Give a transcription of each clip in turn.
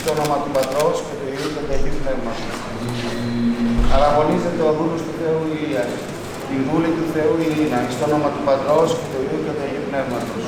στο όνομα του Πατρός και του Υιού και του Αγίου Πνεύματος. Αραγωνίζεται ο δούλος του Θεού Ηλίας, την δούλη του Θεού Ιρίνα, στο όνομα του Πατρός και του Υιού και του Αγίου Πνεύματος.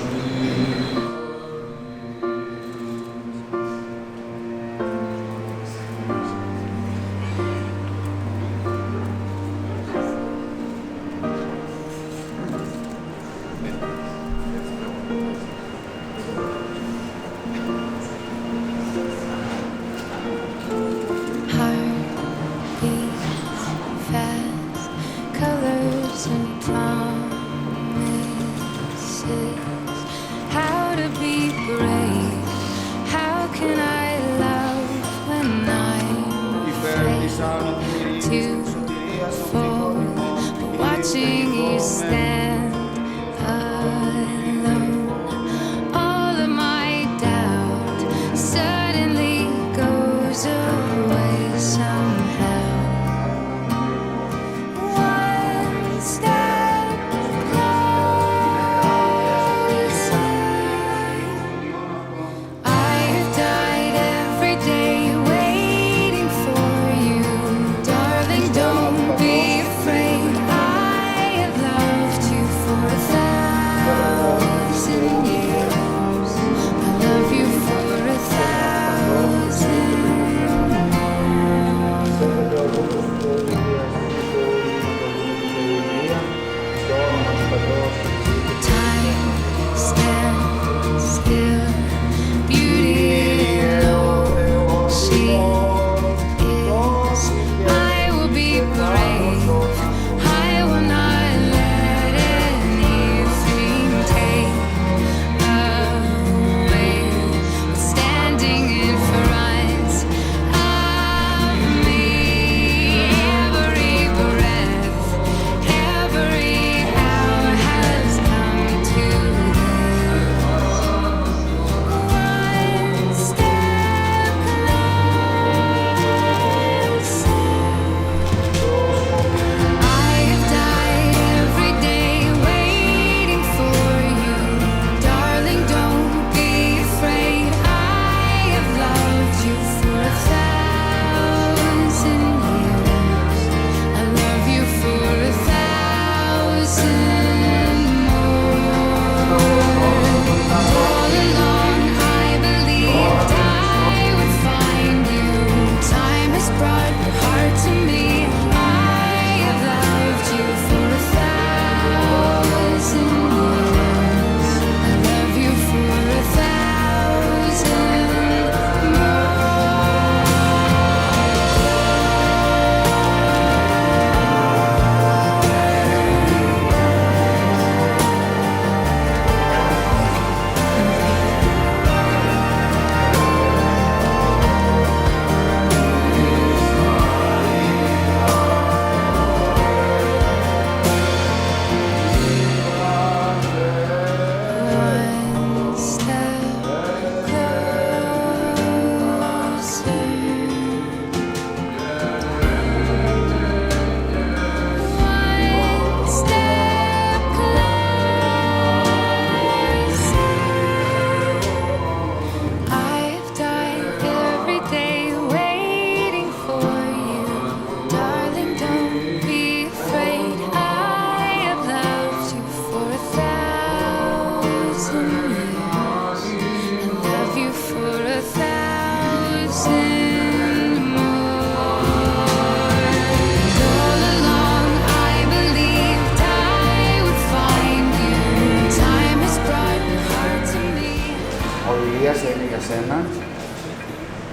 Είναι για σένα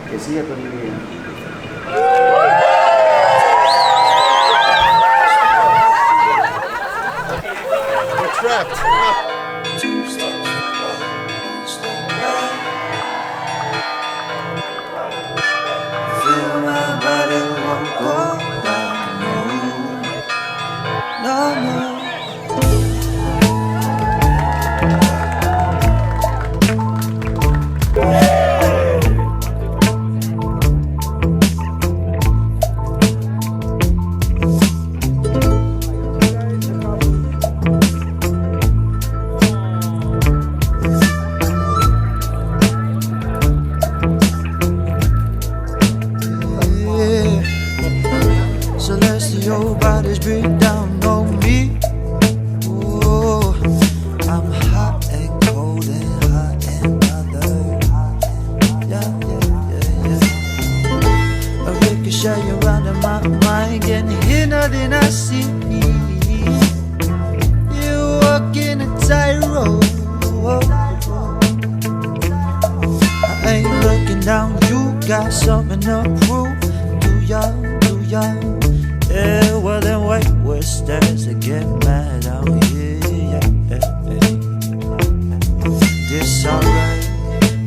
και εσύ για τον Ηλία. We're trapped. Feel my body won't go down, no, no. picture you running my mind, and hear nothing I see. You walking a tightrope. I ain't looking down, you got something to prove. Do ya? Yeah, well then wait, what's there to get mad out here? Yeah. This alright,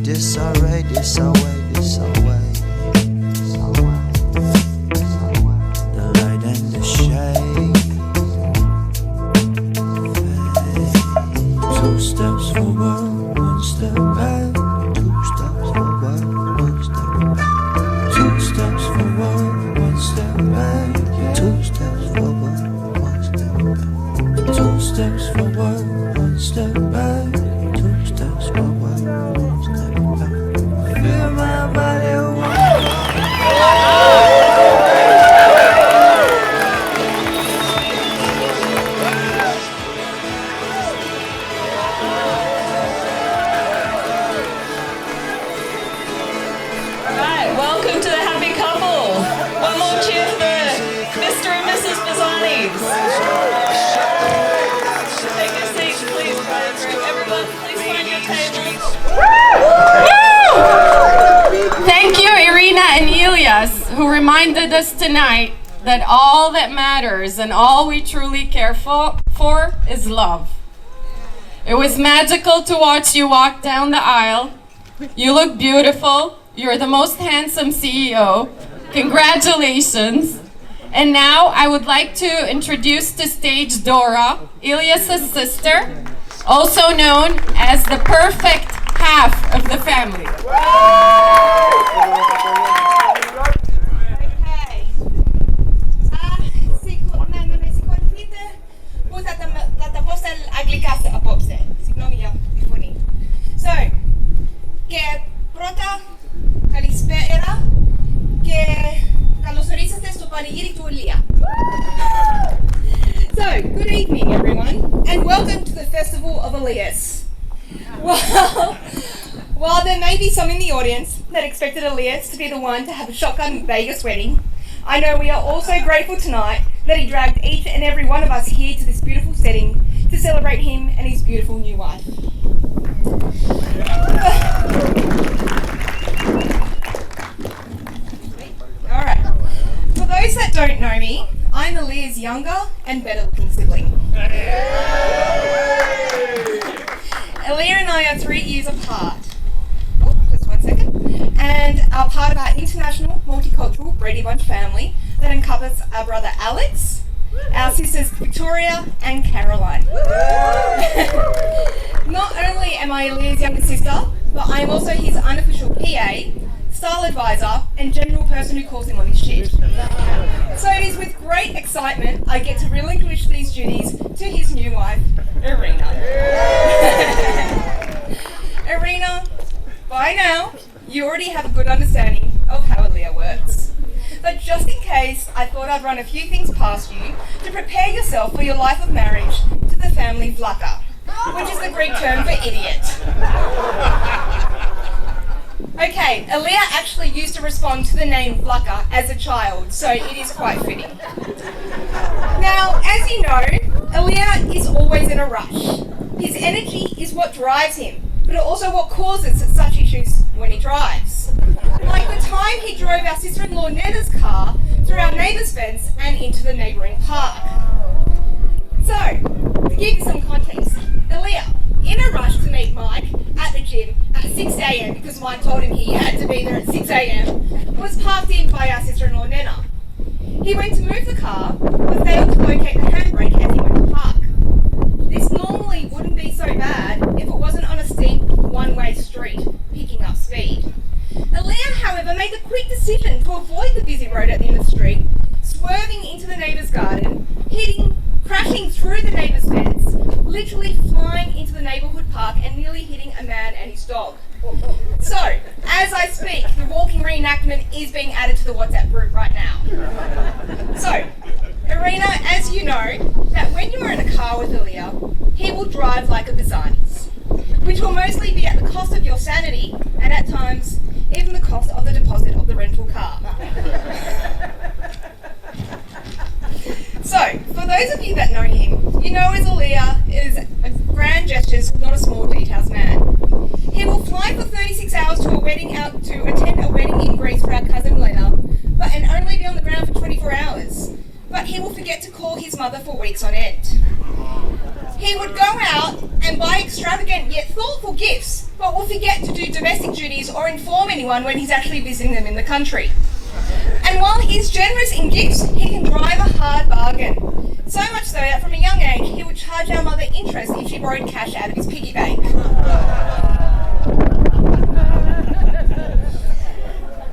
this alright, this alright, this alright. The light and the shade. Two steps forward, one step back. Two steps forward, one step back. Two steps forward, one step back. Two steps forward, one step back. Two steps forward, one step back. Two steps forward, one step back. Feel my body walk. Welcome to the happy couple. One more cheer for Mr. and Mrs. Bazanis. Take your seats, please, guys. Everyone, please find your tables. Thank you, Irina and Elias, who reminded us tonight that all that matters and all we truly care for is love. It was magical to watch you walk down the aisle. You look beautiful. You're the most handsome CEO. Congratulations. And now I would like to introduce to stage Dora, Elias' sister, also known as the perfect half of the family. So, que prota kalispera que kalosorisas testo panigiri tulia. So, good evening everyone, and welcome to the Festival of Elias. Well, while there may be some in the audience that expected Elias to be the one to have a shotgun Vegas wedding, I know we are also grateful tonight that he dragged each and every one of us here to this beautiful setting to celebrate him and his beautiful new wife. Alright, for those that don't know me, I'm Elia's younger and better looking sibling. Elia and I are 3 years apart. Oh, just 1 second. And are part of our international multicultural Brady Bunch family that encompasses our brother Alex, our sisters Victoria and Caroline. Not only am I Elia's younger sister, but I am also his unofficial PA, style advisor, and general person who calls him on his shit. So it is with great excitement I get to relinquish these duties to his new wife, Irina. Irina, by now, you already have a good understanding of how Elia works. But just in case, I thought I'd run a few things past you to prepare yourself for your life of marriage to the family Vlaka, which is the Greek term for idiot. Okay, Elia actually used to respond to the name Vlaka as a child, so it is quite fitting. Now, as you know, Elia is always in a rush. His energy is what drives him, but also what causes such issues when he drives. Like the time he drove our sister-in-law Netta's car through our neighbour's fence and into the neighbouring park. So, to give you some context, Elia, in a rush to meet Mike at the gym at 6 a.m. because Mike told him he had to be there at 6 a.m, was parked in by our sister-in-law Netta. He went to move the car, but failed to locate the handbrake as he went to park. This normally wouldn't be so bad if it wasn't on a steep one-way street, picking up speed. Elia, however, made the quick decision to avoid the busy road at the end of the street, swerving into the neighbour's garden, crashing through the neighbour's fence, literally flying into the neighbourhood park and nearly hitting a man and his dog. So, as I speak, the walking reenactment is being added to the WhatsApp group right now. So, Irina, as you know, that when you are in a car with Elia, he will drive like a Bazanis, which will mostly be at the cost of your sanity and at times even the cost of the deposit of the rental car. those of you that know him, you know Elia is a grand gestures, not a small details man. He will fly for 36 hours to attend a wedding in Greece for our cousin Lena, and only be on the ground for 24 hours. But he will forget to call his mother for weeks on end. He would go out and buy extravagant yet thoughtful gifts, but will forget to do domestic duties or inform anyone when he's actually visiting them in the country. And while he's generous in gifts, he can drive a hard bargain. So much so that from a young age, he would charge our mother interest if she borrowed cash out of his piggy bank.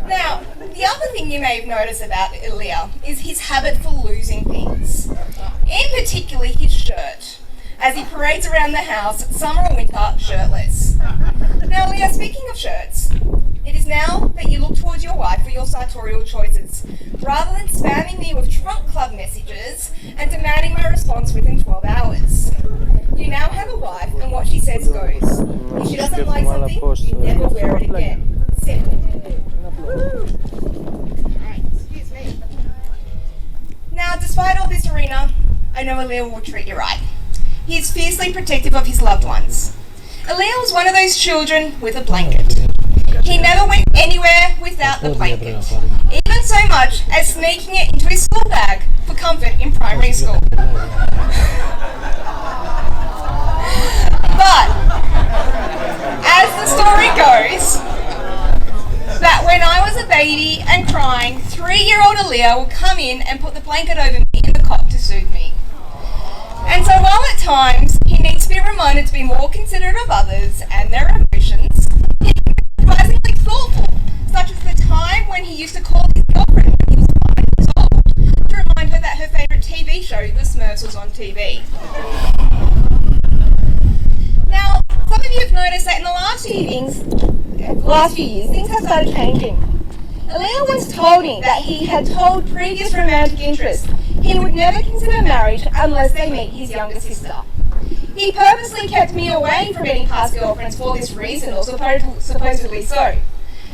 Now, the other thing you may have noticed about Elia is his habit for losing things. In particular, his shirt, as he parades around the house, summer or winter, shirtless. Now, Elia, speaking of shirts, it is now that you look towards your wife for your sartorial choices, rather than spamming me with trunk club messages and demanding my response within 12 hours. You now have a wife, and what she says goes. If she doesn't like something, you never wear it again. Simple. Alright, excuse me. Now, despite all this, Irina, I know Elia will treat you right. He is fiercely protective of his loved ones. Elia was one of those children with a blanket. He never went anywhere without the blanket, even so much as sneaking it into his school bag for comfort in primary school. But, as the story goes, that when I was a baby and crying, 3-year-old Elia would come in and put the blanket over me in the cot to soothe me. And so while at times he needs to be reminded to be more considerate of others and their emotions, he can be surprisingly thoughtful, such as the time when he used to call his girlfriend when he was 5 years old to remind her that her favourite TV show, The Smurfs, was on TV. Now, some of you have noticed that in the last few years, things have started changing. Elia once told me that he had told previous romantic interests he would never consider marriage unless they meet his younger sister. He purposely kept me away from any past girlfriends for this reason, or supposedly so.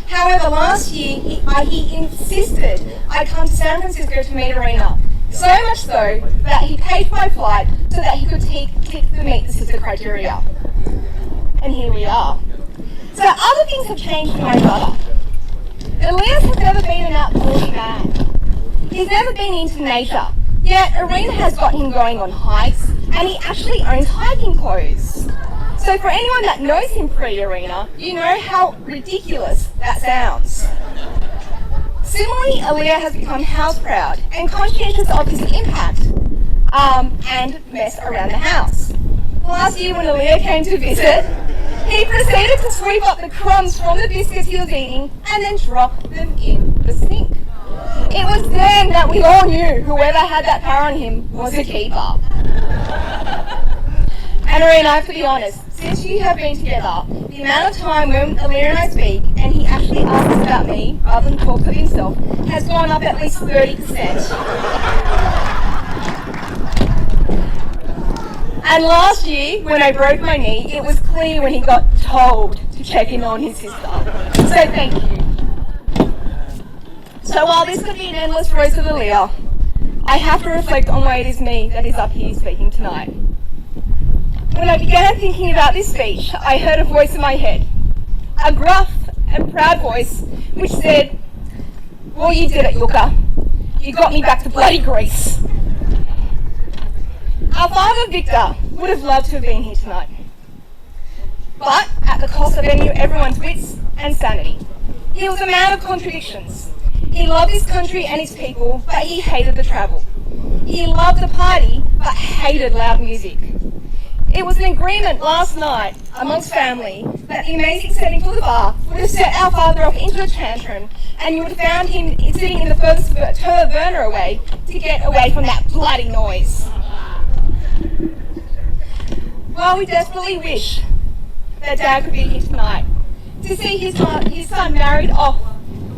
However, last year, he insisted I come to San Francisco to meet Irina, so much so that he paid for my flight so that he could tick the meet the sister criteria. And here we are. So other things have changed for my brother. Elias has never been an outdoorsy man. He's never been into nature, yet Irina has got him going on hikes, and he actually owns hiking clothes. So for anyone that knows him pre-Irina, you know how ridiculous that sounds. Similarly, Elia has become house proud and conscientious of his impact and mess around the house. Last year when Elia came to visit, he proceeded to sweep up the crumbs from the biscuits he was eating and then drop them in the sink. It was then that we all knew whoever had that power on him was a keeper. And Irina, I have to be honest, since you have been together, the amount of time when Elia and I speak and he actually asks about me rather than talk to himself has gone up at least 30%. And last year, when I broke my knee, it was clear when he got told to check in on his sister. So thank you. So while this could be an endless rose of Elia, I have to reflect on why it is me that is up here speaking tonight. When I began thinking about this speech, I heard a voice in my head, a gruff and proud voice, which said, "Well, you did it, Yucca. You got me back to bloody Greece." Our father, Victor, would have loved to have been here tonight, but at the cost of everyone's wits and sanity. He was a man of contradictions. He loved his country and his people, but he hated the travel. He loved the party, but hated loud music. It was an agreement last night amongst family that the amazing setting for the bar would have set our father off into a tantrum, and you would have found him sitting in the furthest burner away to get away from that bloody noise. Well, we desperately wish that Dad could be here tonight to see his son married off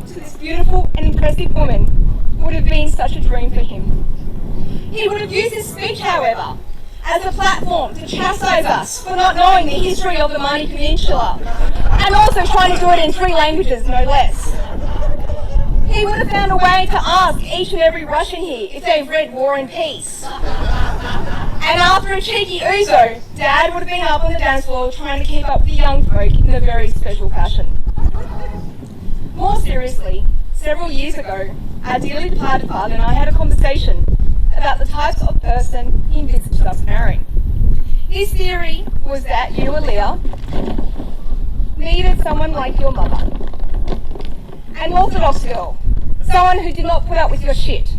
to this beautiful and impressive woman would have been such a dream for him. He would have used his speech, however, as a platform to chastise us for not knowing the history of the Limeni Peninsula, and also trying to do it in 3 languages, no less. He would have found a way to ask each and every Russian here if they've read War and Peace. And after a cheeky ouzo, Dad would have been up on the dance floor trying to keep up with the young folk in a very special fashion. More seriously, several years ago, our dearly departed father and I had a conversation about the types of person he envisaged us marrying. His theory was that you, Leah, needed someone like your mother. An orthodox girl, someone who did not put up with your shit,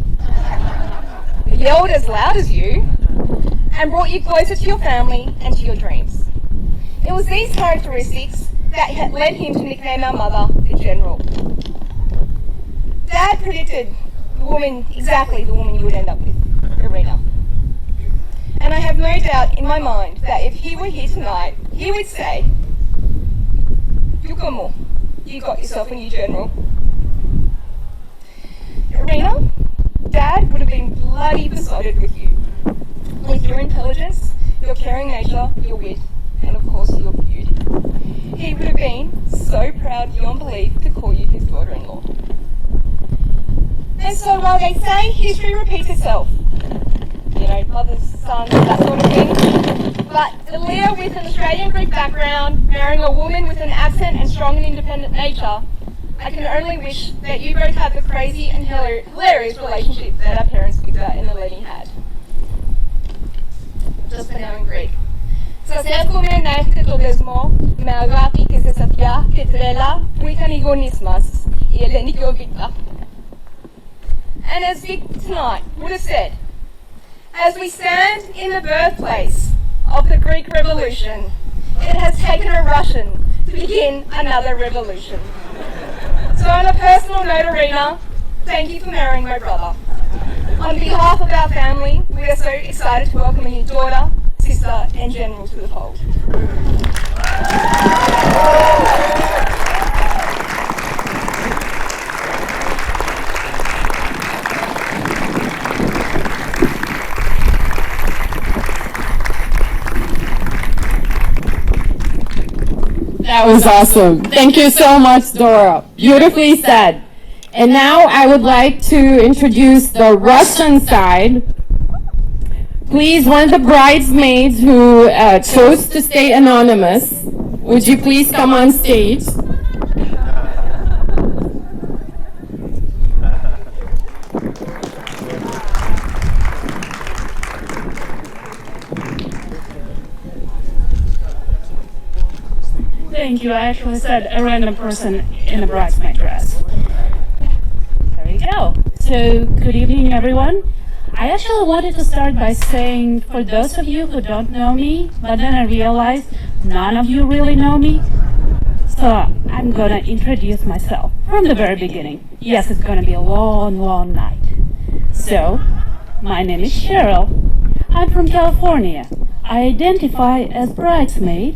yelled as loud as you, and brought you closer to your family and to your dreams. It was these characteristics that had led him to nickname our mother the General. Dad predicted exactly the woman you would end up with, Irina. And I have no doubt in my mind that if he were here tonight, he would say, "Yukomo, you got yourself a new general." Irina, Dad would have been bloody besotted with you. With your intelligence, your caring nature, your wit, and of course your beauty. He would have been so proud beyond belief to call you his daughter-in-law. And so while they say history repeats itself, you know, mothers, sons, that sort of thing, but Leah with an Australian Greek background, marrying a woman with an absent and strong and independent nature, I can only wish that you both have the crazy and hilarious relationship that our parents Victor and Limeni had. Just for now in Greek. Σας εύχομαι να έχετε το δεσμό με αγάπη και σε σαφιά και τρέλα που είχαν οι γονείς μας, η Ελένη και ο Βίκτορ. And as Vic tonight would have said, as we stand in the birthplace of the Greek Revolution, it has taken a Russian to begin another revolution. So on a personal note, Irina, thank you for marrying my brother. On behalf of our family, we are so excited to welcome your daughter, sister, and general to the fold. That was awesome. Thank you so much, Dora. Beautifully said. And now I would like to introduce the Russian side. Please, one of the bridesmaids who chose to stay anonymous, would you please come on stage? Thank you. I actually said a random person in a bridesmaid dress. There you go. So, good evening, everyone. I actually wanted to start by saying, for those of you who don't know me, but then I realized none of you really know me, so I'm gonna introduce myself from the very beginning. Yes, it's gonna be a long, long night. So, my name is Cheryl. I'm from California. I identify as bridesmaid,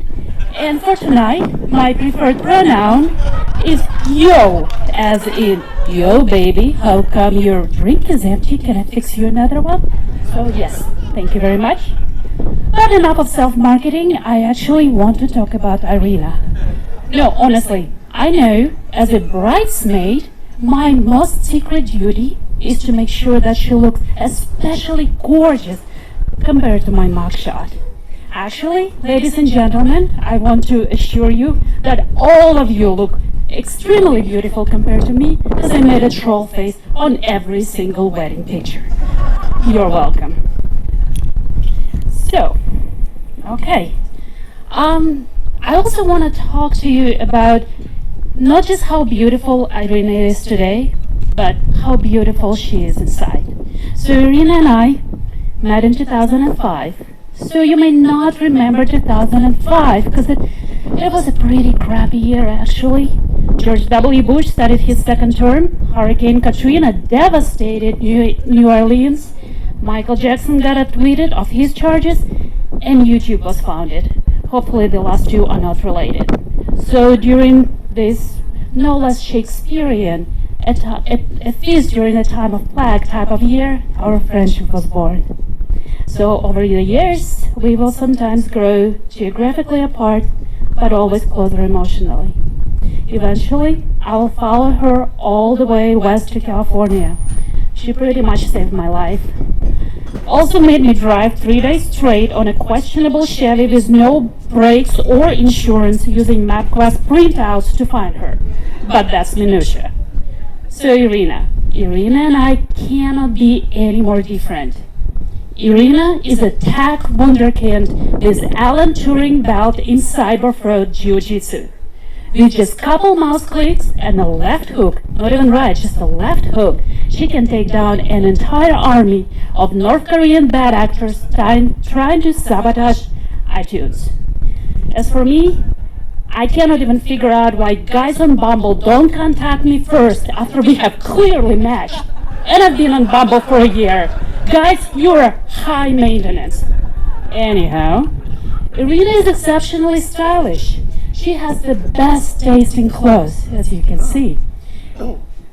and for tonight, my preferred pronoun is yo, as in, yo baby, how come your drink is empty? Can I fix you another one? So yes, thank you very much. But enough of self-marketing, I actually want to talk about Irina. No, honestly, I know as a bridesmaid, my most secret duty is to make sure that she looks especially gorgeous compared to my mugshot. Actually, ladies and gentlemen, I want to assure you that all of you look extremely beautiful compared to me, as I made a troll face on every single wedding picture. You're welcome. So, okay. I also want to talk to you about not just how beautiful Irina is today, but how beautiful she is inside. So Irina and I met in 2005. So you may not remember 2005 because it was a pretty crappy year actually. George W. Bush started his second term. Hurricane Katrina devastated New Orleans. Michael Jackson got acquitted of his charges, and YouTube was founded. Hopefully the last two are not related. So during this no less Shakespearean, a feast during a time of plague type of year, our friendship was born. So over the years, we will sometimes grow geographically apart, but always closer emotionally. Eventually, I will follow her all the way west to California. She pretty much saved my life. Also made me drive 3 days straight on a questionable Chevy with no brakes or insurance using MapQuest printouts to find her. But that's minutia. So Irina and I cannot be any more different. Irina is a tech wunderkind with Alan Turing belt in cyber fraud jiu-jitsu. With just couple mouse clicks and a left hook, not even right, just a left hook, she can take down an entire army of North Korean bad actors trying to sabotage iTunes. As for me, I cannot even figure out why guys on Bumble don't contact me first after we have clearly matched. And I've been on Bumble for a year. Guys, you're high maintenance. Anyhow, Irina is exceptionally stylish. She has the best taste in clothes, as you can see.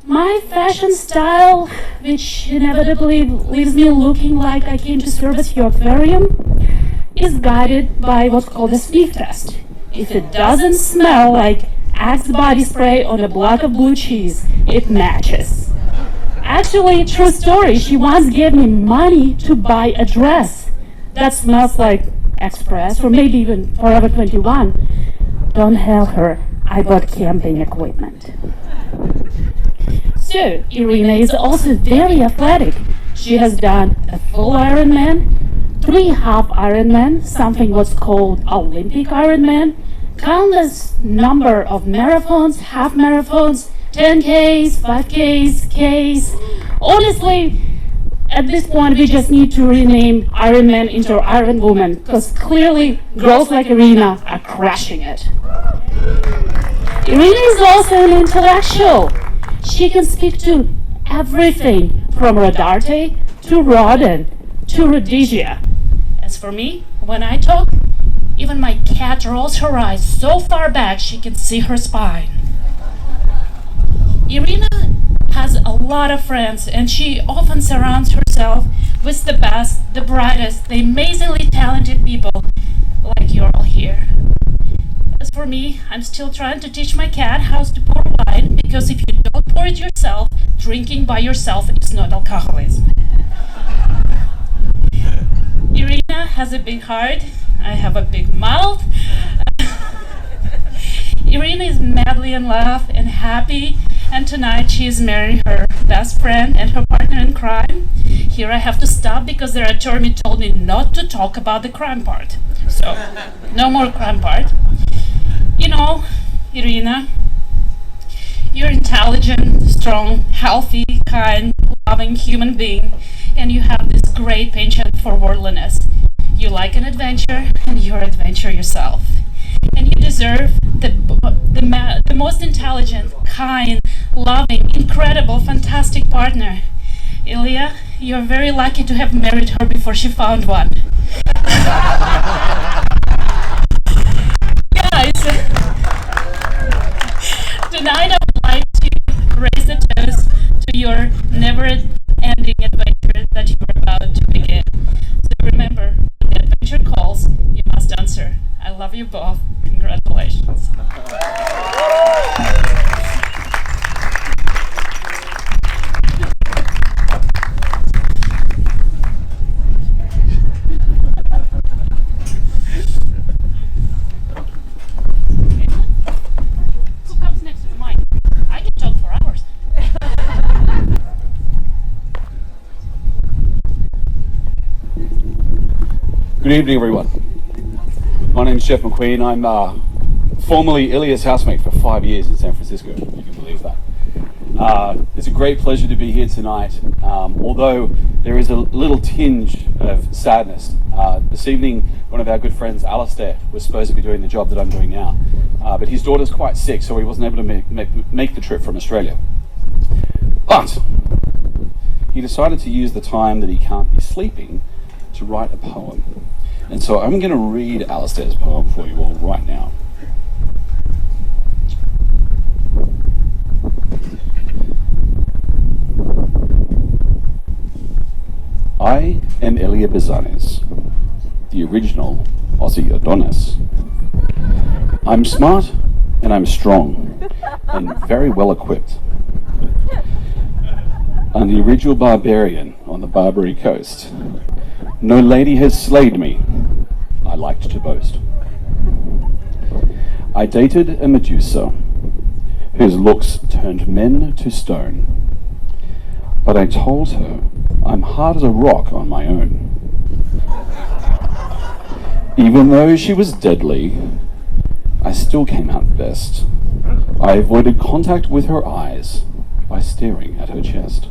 My fashion style, which inevitably leaves me looking like I came to service your aquarium, is guided by what's called a sniff test. If it doesn't smell like Axe body spray on a block of blue cheese, it matches. Actually, true story, she once gave me money to buy a dress that smells like Express or maybe even Forever 21. Don't tell her I bought camping equipment. So, Irina is also very athletic. She has done a full Ironman, 3 half Ironman, something what's called Olympic Ironman, countless number of marathons, half marathons, 10Ks, 5Ks, Ks. Honestly, at this point we just need to rename Ironman into Iron Woman, because clearly girls like Irina are crushing it. Irina is also an intellectual. She can speak to everything from Rodarte to Rodin to Rhodesia. As for me, when I talk, even my cat rolls her eyes so far back she can see her spine. Irina has a lot of friends, and she often surrounds herself with the best, the brightest, the amazingly talented people like you're all here. As for me, I'm still trying to teach my cat how to pour wine, because if you don't pour it yourself, drinking by yourself is not alcoholism. Irina has a big heart. I have a big mouth. Irina is madly in love and happy, and tonight she is marrying her best friend and her partner in crime. Here I have to stop because their attorney told me not to talk about the crime part. So, no more crime part. You know, Irina, you're intelligent, strong, healthy, kind, loving human being, and you have this great penchant for worldliness. You like an adventure, and you're an adventure yourself. And you deserve the most intelligent, kind, loving, incredible, fantastic partner. Ilya, you're very lucky to have married her before she found one. Guys, tonight I would like to raise the toast to your never-ending adventure that you're about to begin. So remember, when the adventure calls, you must answer. I love you both. Congratulations. Who comes next to the mic? I can talk for hours. Good evening, everyone. My name is Jeff McQueen. I'm formerly Ilias' housemate for 5 years in San Francisco, if you can believe that. It's a great pleasure to be here tonight, although there is a little tinge of sadness. This evening, one of our good friends, Alistair, was supposed to be doing the job that I'm doing now, but his daughter's quite sick, so he wasn't able to make the trip from Australia. But he decided to use the time that he can't be sleeping to write a poem. And so I'm going to read Alistair's poem for you all right now. I am Elia Bizanes, the original Aussie Adonis. I'm smart and I'm strong and very well equipped. I'm the original barbarian on the Barbary coast. No lady has slayed me, I liked to boast. I dated a Medusa, whose looks turned men to stone. But I told her I'm hard as a rock on my own. Even though she was deadly, I still came out best. I avoided contact with her eyes by staring at her chest.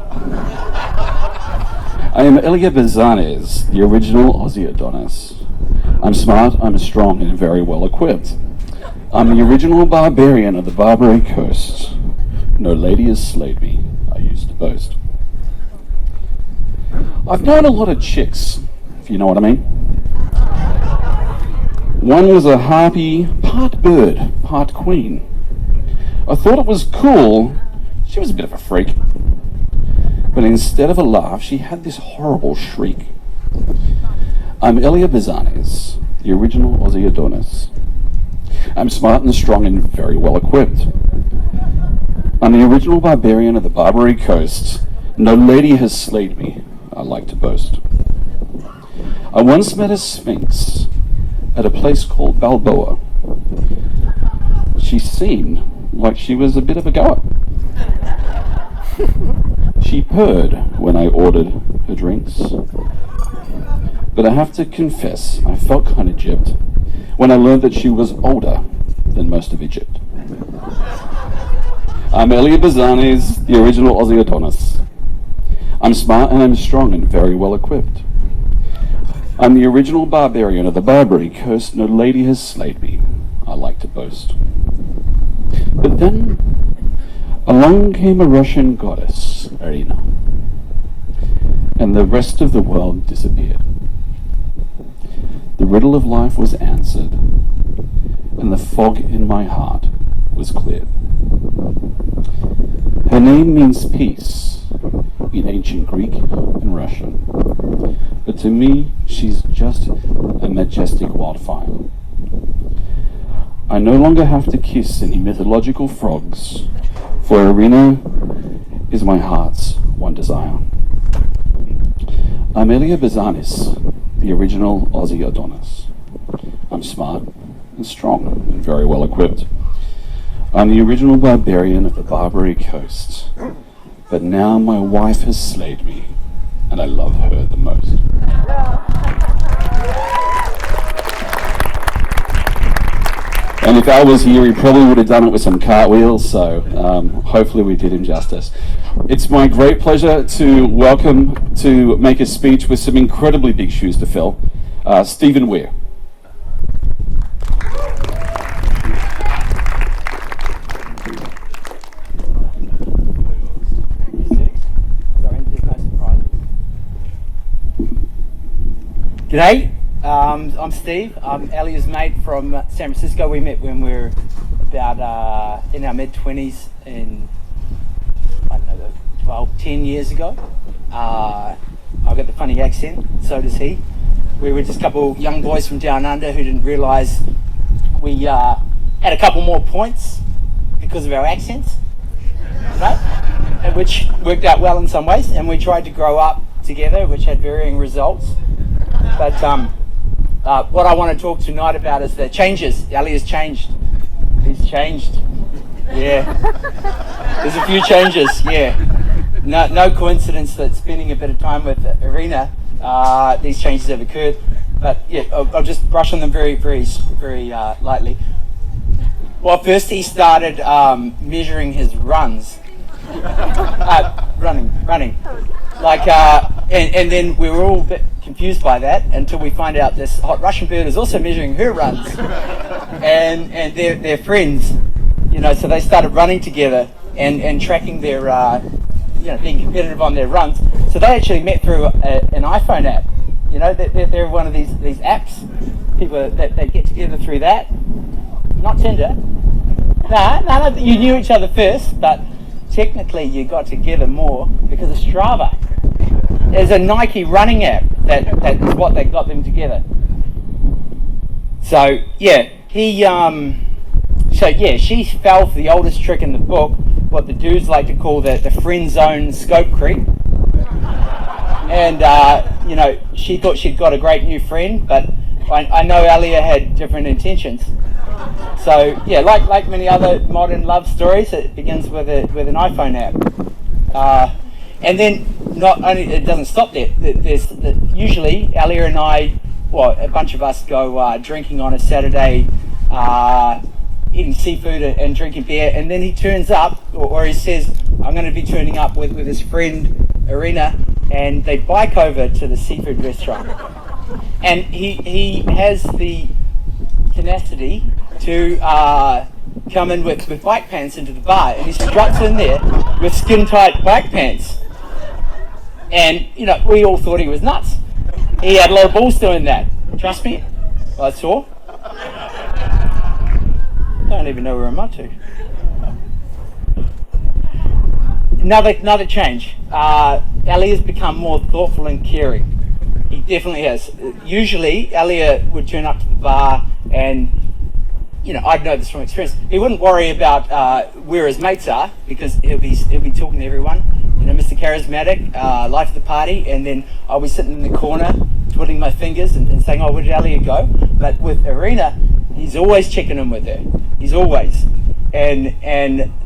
I am Elia Bezanes, the original Aussie Adonis. I'm smart, I'm strong, and very well equipped. I'm the original barbarian of the Barbary coast. No lady has slayed me, I used to boast. I've known a lot of chicks, if you know what I mean. One was a harpy, part bird, part queen. I thought it was cool. She was a bit of a freak. But instead of a laugh, she had this horrible shriek. I'm Elia Bezanes, the original Aussie Adonis. I'm smart and strong and very well equipped. I'm the original barbarian of the Barbary coast. No lady has slayed me, I like to boast. I once met a sphinx at a place called Balboa. She seemed like she was a bit of a goer. She purred when I ordered her drinks. But I have to confess, I felt kind of gypped when I learned that she was older than most of Egypt. I'm Elia Bezanes, the original Aussie Adonis. I'm smart and I'm strong and very well equipped. I'm the original barbarian of the Barbary coast. No lady has slayed me, I like to boast. But then, along came a Russian goddess, Irina, and the rest of the world disappeared. The riddle of life was answered, and the fog in my heart was cleared. Her name means peace in ancient Greek and Russian, but to me, she's just a majestic wildfire. I no longer have to kiss any mythological frogs, for Irina is my heart's one desire. I'm Elia Bezanes, the original Aussie Adonis. I'm smart and strong and very well equipped. I'm the original barbarian of the Barbary coast, but now my wife has slayed me, and I love her the most. And if Al was here, he probably would have done it with some cartwheels, so hopefully we did him justice. It's my great pleasure to make a speech with some incredibly big shoes to fill, Stephen Weir. G'day, I'm Steve. I'm Elia's mate from San Francisco. We met when we were about in our mid-20s in, 10 years ago. I've got the funny accent, so does he. We were just a couple young boys from down under who didn't realise we had a couple more points because of our accents, right? And which worked out well in some ways, and we tried to grow up together, which had varying results. But what I want to talk tonight about is the changes. Elia's changed. He's changed. Yeah. There's a few changes, yeah. No coincidence that spending a bit of time with Irina, these changes have occurred. But yeah, I'll just brush on them very lightly. Well, first he started measuring his runs. Running. Like, and then we were all a bit confused by that until we find out this hot Russian bird is also measuring her runs, and they're friends, so they started running together and tracking their, being competitive on their runs. So they actually met through an iPhone app. They're one of these apps. People that get together through that. Not Tinder. No, you knew each other first, but technically you got together more because of Strava. There's a Nike running app that is what they got them together. So yeah, she fell for the oldest trick in the book, what the dudes like to call the friend zone scope creep. And you know, she thought she'd got a great new friend, but I know Alia had different intentions. So yeah, like many other modern love stories, it begins with an iPhone app, and then not only it doesn't stop there. Usually Alia and I, well, a bunch of us go drinking on a Saturday, eating seafood and drinking beer, and then he turns up, or he says, "I'm going to be turning up with his friend Irina," and they bike over to the seafood restaurant, and he has the tenacity to come in with bike pants into the bar, and he struts in there with skin tight bike pants, and you know, we all thought he was nuts. He had a lot of balls doing that. Trust me, I saw. Don't even know where I'm up to. Another change. Ali has become more thoughtful and caring. He definitely has. Usually, Alia would turn up to the bar and, you know, I'd know this from experience. He wouldn't worry about where his mates are, because he'll be talking to everyone. You know, Mr. Charismatic, life of the party, and then I'll be sitting in the corner, twiddling my fingers and saying, "Oh, where did Alia go?" But with Irina, he's always checking in with her. He's always, and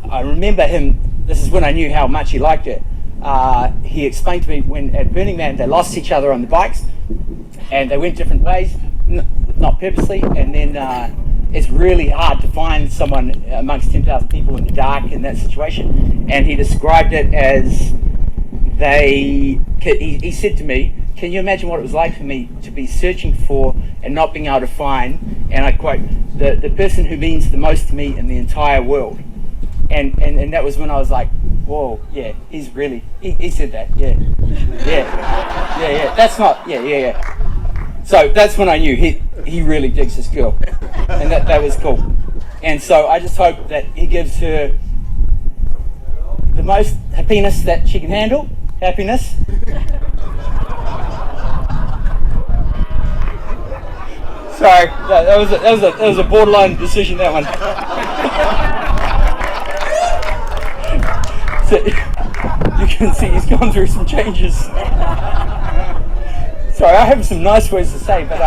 I remember him. This is when I knew how much he liked it. He explained to me when at Burning Man they lost each other on the bikes, and they went different ways, not purposely, and then it's really hard to find someone amongst 10,000 people in the dark in that situation. And he described it as he said to me, "Can you imagine what it was like for me to be searching for and not being able to find," and I quote, the person who means the most to me in the entire world." And that was when I was like, whoa, yeah, he's really, he said that, yeah. That's not, yeah. So that's when I knew he really digs this girl, and that was cool. And so I just hope that he gives her the most happiness that she can handle. Happiness. Sorry, that was a borderline decision, that one. So, you can see he's gone through some changes. Sorry, I have some nice words to say, but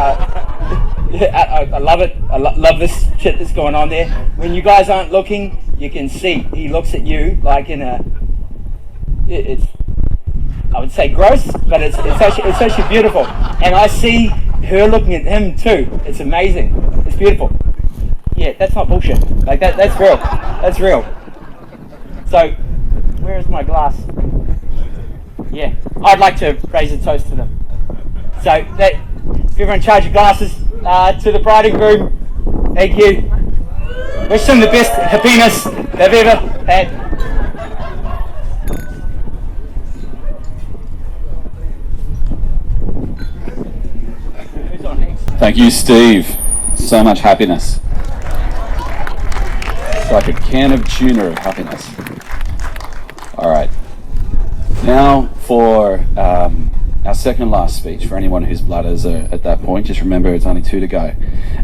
yeah, I love it. I love this shit that's going on there. When you guys aren't looking, you can see he looks at you like in a. It's, I would say gross, but it's actually beautiful. And I see her looking at him too. It's amazing. It's beautiful. Yeah, that's not bullshit. Like that's real. That's real. So, where is my glass? Yeah, I'd like to raise a toast to them. So, if everyone charge your glasses to the bride and groom, thank you. Wish them the best happiness they've ever had. Thank you, Steve. So much happiness. It's like a can of tuna of happiness. All right. Now for our second last speech. For anyone whose bladders are at that point, just remember it's only 2 to go.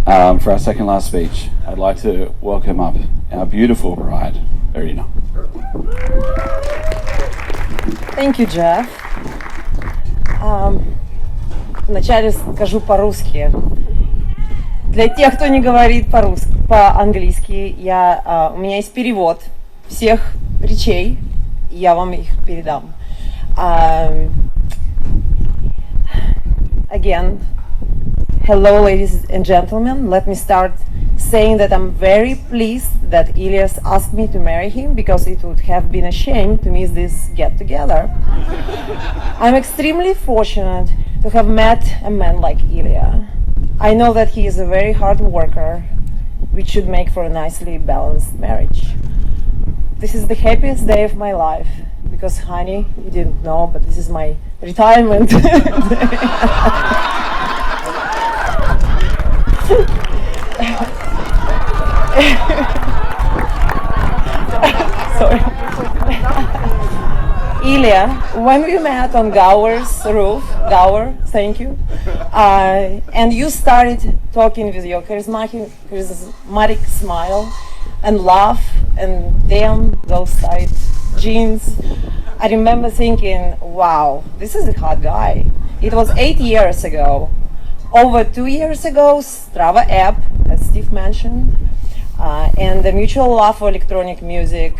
For our second last speech, I'd like to welcome up our beautiful bride, Irina. Thank you, Jeff. Вначале скажу по-русски. Для тех, кто не говорит по-английски, у меня есть перевод всех речей, и я вам их передам. Again, hello, ladies and gentlemen. Let me start saying that I'm very pleased that Elias asked me to marry him, because it would have been a shame to miss this get-together. I'm extremely fortunate to have met a man like Ilya. I know that he is a very hard worker, which should make for a nicely balanced marriage. This is the happiest day of my life, because, honey, you didn't know, but this is my retirement. Sorry. Ilya, when we met on Gower's roof, Gower, thank you, and you started talking with your charismatic smile and laugh, and damn those tight jeans, I remember thinking, wow, this is a hot guy. It was 8 years ago. Over 2 years ago, Strava app, as Steve mentioned, and the mutual love for electronic music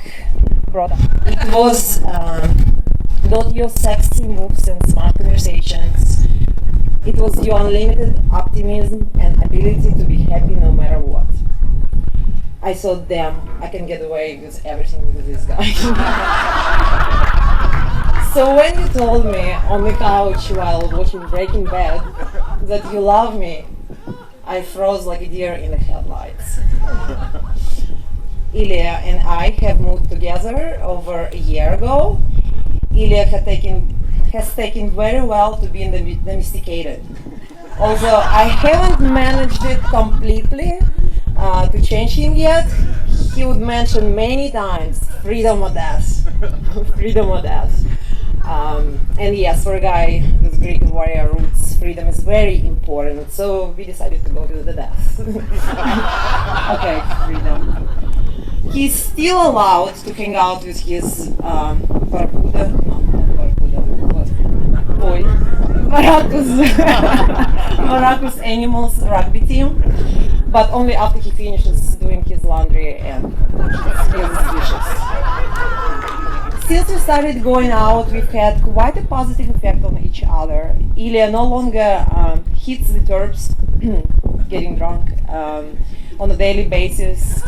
brought up. It was not your sexy moves and smart conversations. It was your unlimited optimism and ability to be happy no matter what. I thought, damn, I can get away with everything with this guy. So when you told me on the couch while watching Breaking Bad that you love me, I froze like a deer in the headlights. Ilya and I have moved together over a year ago. Ilya has taken very well to being domesticated. Although I haven't managed it completely to change him yet, he would mention many times freedom or death. Freedom or death. And yes, for a guy with Greek warrior roots, freedom is very important, so we decided to go to the death. Okay, freedom. He's still allowed to hang out with his Maracus Animals rugby team, but only after he finishes doing his laundry and his dishes. Since we started going out, we've had quite a positive effect on each other. Ilya no longer hits the curbs, getting drunk, on a daily basis,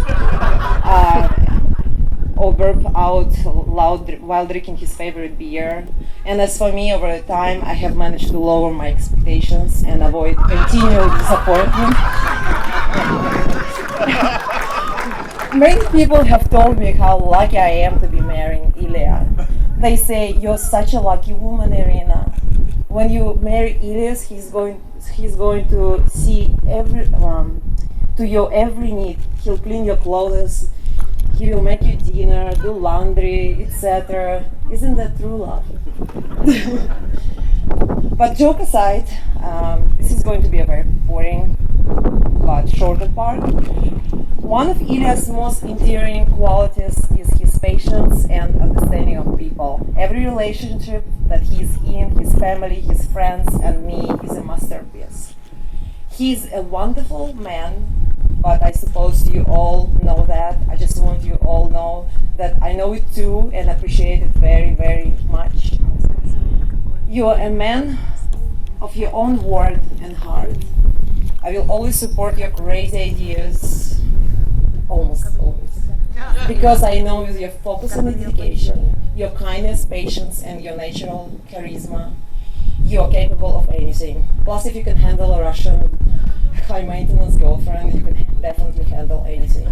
or burp out loud while drinking his favorite beer. And as for me, over the time, I have managed to lower my expectations and avoid continual disappointment. Many people have told me how lucky I am to be marrying Ilya. They say, you're such a lucky woman, Irina. When you marry Elias, he's going to see to your every need. He'll clean your clothes, he will make you dinner, do laundry, etc. Isn't that true love? But joke aside, this is going to be a very boring but shorter part. One of Ilya's most endearing qualities is his patience and understanding of people. Every relationship that he's in, his family, his friends, and me, is a masterpiece. He's a wonderful man, but I suppose you all know that. I just want you all know that I know it too and appreciate it very, very much. You are a man of your own word and heart. I will always support your crazy ideas, almost always. Because I know with your focus and dedication, your kindness, patience, and your natural charisma, you are capable of anything. Plus, if you can handle a Russian high-maintenance girlfriend, you can definitely handle anything.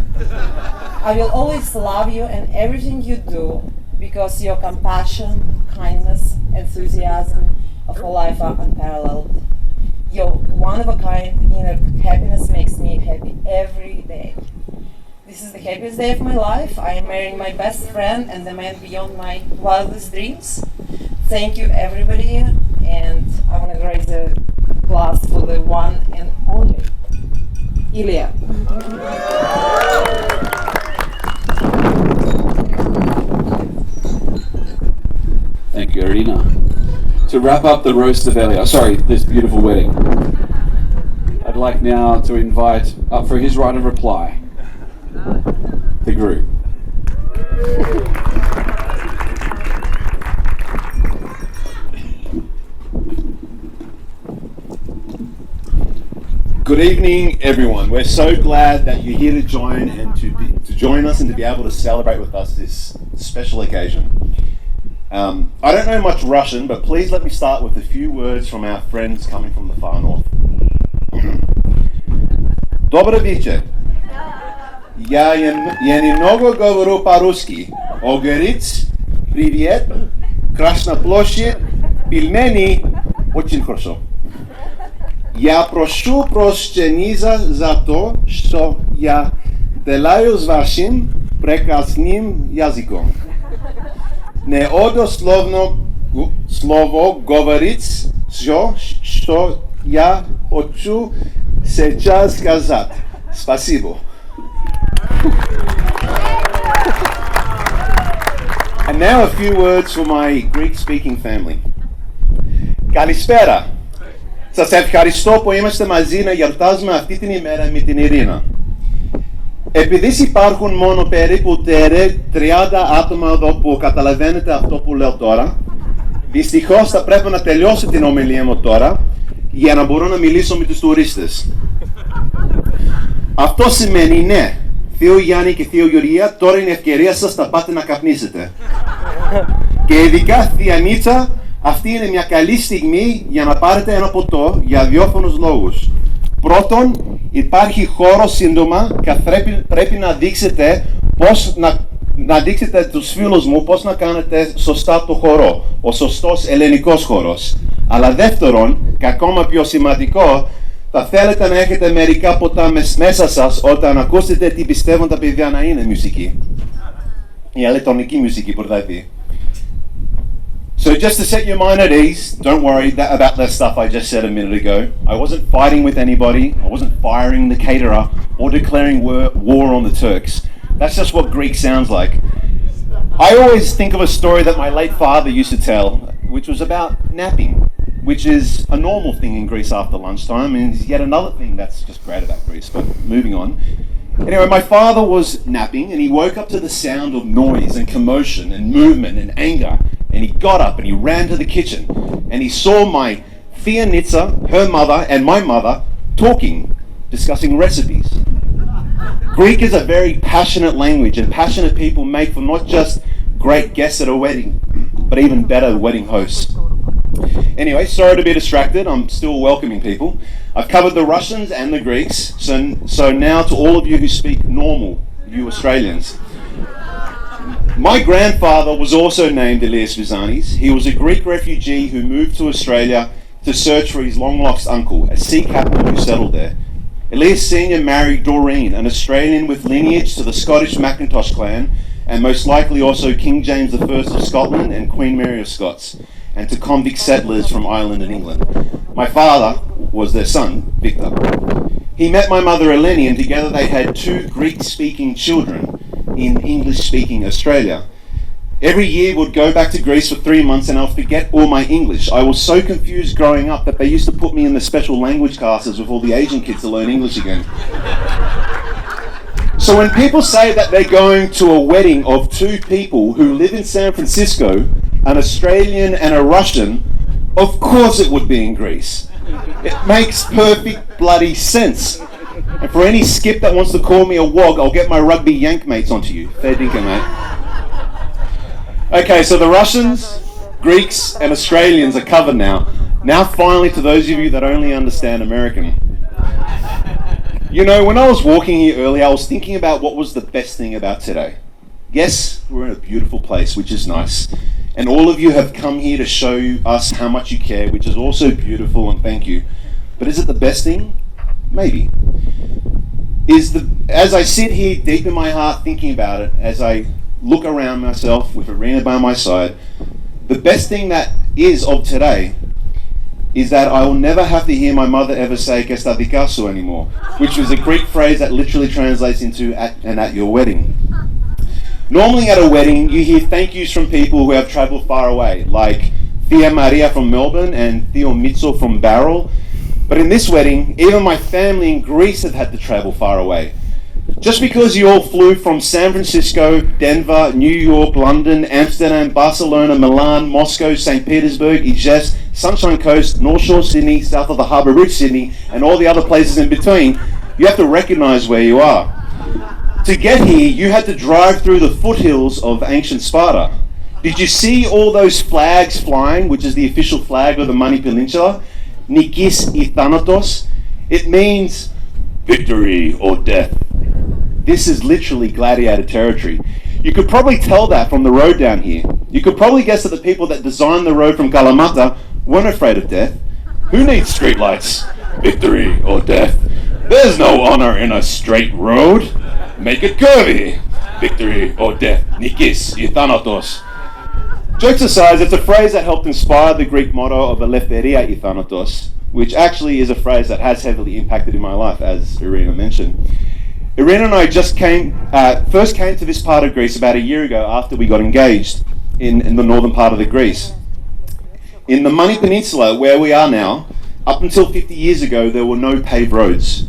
I will always love you and everything you do, because your compassion, kindness, enthusiasm of your life are unparalleled. Your one-of-a-kind inner happiness makes me happy every day. This is the happiest day of my life. I am marrying my best friend and the man beyond my wildest dreams. Thank you, everybody, and I want to raise a glass for the one and only Ilya. Thank you, Irina. To wrap up the roast of this beautiful wedding, I'd like now to invite up for his right of reply, the group. Good evening, everyone. We're so glad that you're here to join and to join us and to be able to celebrate with us this special occasion. I don't know much Russian, but please let me start with a few words from our friends coming from the far north. Добрый вечер. Я немного говорю по-русски. Говорить привет, Красная площадь, пельмени, очень хорошо. Я прошу прощения за то, что я делаю с вашим прекрасным языком. Не однословно слово говорить все, что я хочу сейчас сказать. Спасибо. And now a few words for my Greek-speaking family. Καλησπέρα. Σας ευχαριστώ που είμαστε μαζί να γιορτάζουμε αυτή την ημέρα με την Ειρήνα. Επειδή υπάρχουν μόνο περίπου 30 άτομα εδώ που καταλαβαίνετε αυτό που λέω τώρα, δυστυχώς θα πρέπει να τελειώσω την ομιλία μου τώρα για να μπορώ να μιλήσω με τους τουρίστες. Αυτό σημαίνει ναι, Θείο Γιάννη και Θείο Γεωργία, τώρα είναι η ευκαιρία σας να πάτε να καπνίσετε. Και ειδικά Θεία Νίτσα, αυτή είναι μια καλή στιγμή για να πάρετε ένα ποτό για διόφωνους λόγους. Πρώτον, υπάρχει χώρο σύντομα και πρέπει να δείξετε να δείξετε τους φίλους μου πώς να κάνετε σωστά το χορό, ο σωστός ελληνικός χορός. Αλλά δεύτερον, και ακόμα πιο σημαντικό, θα θέλετε να έχετε μερικά ποτά μέσα σας όταν ακούσετε τι πιστεύουν τα παιδιά να είναι μουσική. Η ηλεκτρονική μουσική που θα πει. So just to set your mind at ease, don't worry about the stuff I just said a minute ago. I wasn't fighting with anybody, I wasn't firing the caterer or declaring war on the Turks. That's just what Greek sounds like. I always think of a story that my late father used to tell, which was about napping, which is a normal thing in Greece after lunchtime, and is yet another thing that's just great about Greece, but moving on. Anyway, my father was napping, and he woke up to the sound of noise and commotion and movement and anger, and he got up and he ran to the kitchen, and he saw my Thea Nitsa, her mother, and my mother talking, discussing recipes. Greek is a very passionate language, and passionate people make for not just great guests at a wedding, but even better wedding hosts. Anyway, sorry to be distracted, I'm still welcoming people. I've covered the Russians and the Greeks, so now to all of you who speak normal, you Australians. My grandfather was also named Elias Vizanis. He was a Greek refugee who moved to Australia to search for his long-lost uncle, a sea captain who settled there. Elias Sr. married Doreen, an Australian with lineage to the Scottish Mackintosh clan, and most likely also King James I of Scotland and Queen Mary of Scots, and to convict settlers from Ireland and England. My father was their son, Victor. He met my mother Eleni, and together they had 2 Greek-speaking children in English-speaking Australia. Every year would go back to Greece for 3 months and I'll forget all my English. I was so confused growing up that they used to put me in the special language classes with all the Asian kids to learn English again. So when people say that they're going to a wedding of 2 people who live in San Francisco, an Australian and a Russian, of course it would be in Greece. It makes perfect bloody sense. And for any skip that wants to call me a wog, I'll get my rugby yank mates onto you. Fair dinkum, mate. Okay, so the Russians, Greeks, and Australians are covered now. Now finally to those of you that only understand American. You know, when I was walking here earlier, I was thinking about what was the best thing about today. Yes, we're in a beautiful place, which is nice. And all of you have come here to show us how much you care, which is also beautiful, and thank you. But is it the best thing? Maybe. As I sit here deep in my heart thinking about it, as I look around myself with Irina by my side, the best thing that is of today is that I will never have to hear my mother ever say "que está Picasso" anymore, which is a Greek phrase that literally translates into at your wedding. Normally at a wedding, you hear thank yous from people who have travelled far away, like Thea Maria from Melbourne and Theo Mitchell from Barrel. But in this wedding, even my family in Greece have had to travel far away. Just because you all flew from San Francisco, Denver, New York, London, Amsterdam, Barcelona, Milan, Moscow, St. Petersburg, Izhest, Sunshine Coast, North Shore Sydney, south of the Harbour Bridge Sydney, and all the other places in between, you have to recognise where you are. To get here, you had to drive through the foothills of ancient Sparta. Did you see all those flags flying, which is the official flag of the Mani Peninsula? Nikis I Thanatos. It means victory or death. This is literally gladiator territory. You could probably tell that from the road down here. You could probably guess that the people that designed the road from Kalamata weren't afraid of death. Who needs streetlights? Victory or death? There's no honor in a straight road. Make it curvy. Victory or death. Nikis I Thanatos. Jokes aside, it's a phrase that helped inspire the Greek motto of Eleftheria I Thanatos, which actually is a phrase that has heavily impacted in my life, as Irina mentioned. Irina and I first came to this part of Greece about a year ago after we got engaged. in the northern part of the Greece. In the Limeni Peninsula, where we are now, up until 50 years ago, there were no paved roads.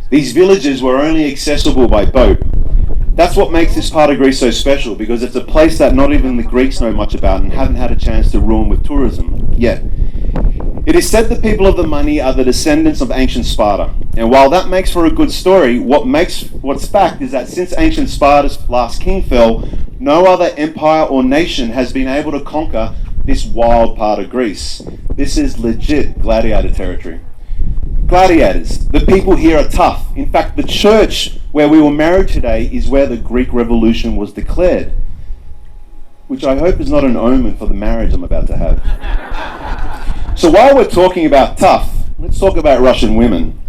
These villages were only accessible by boat. That's what makes this part of Greece so special, because it's a place that not even the Greeks know much about and haven't had a chance to ruin with tourism yet. It is said the people of the Limeni are the descendants of ancient Sparta. And while that makes for a good story, what's fact is that since ancient Sparta's last king fell, no other empire or nation has been able to conquer this wild part of Greece. This is legit gladiator territory. Gladiators, the people here are tough. In fact, the church where we were married today is where the Greek Revolution was declared, which I hope is not an omen for the marriage I'm about to have. So while we're talking about tough, let's talk about Russian women.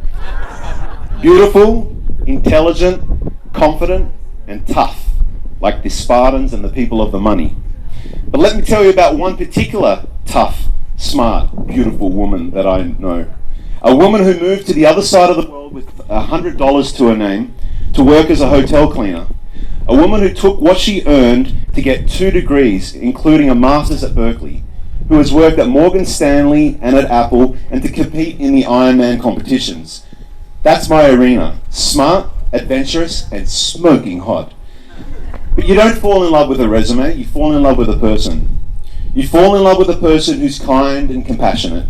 Beautiful, intelligent, confident, and tough, like the Spartans and the people of the Limeni. But let me tell you about one particular tough, smart, beautiful woman that I know. A woman who moved to the other side of the world with $100 to her name to work as a hotel cleaner. A woman who took what she earned to get 2 degrees, including a master's at Berkeley, who has worked at Morgan Stanley and at Apple, and to compete in the Ironman competitions. That's my Irina. Smart, adventurous, and smoking hot. But you don't fall in love with a resume, you fall in love with a person. You fall in love with a person who's kind and compassionate.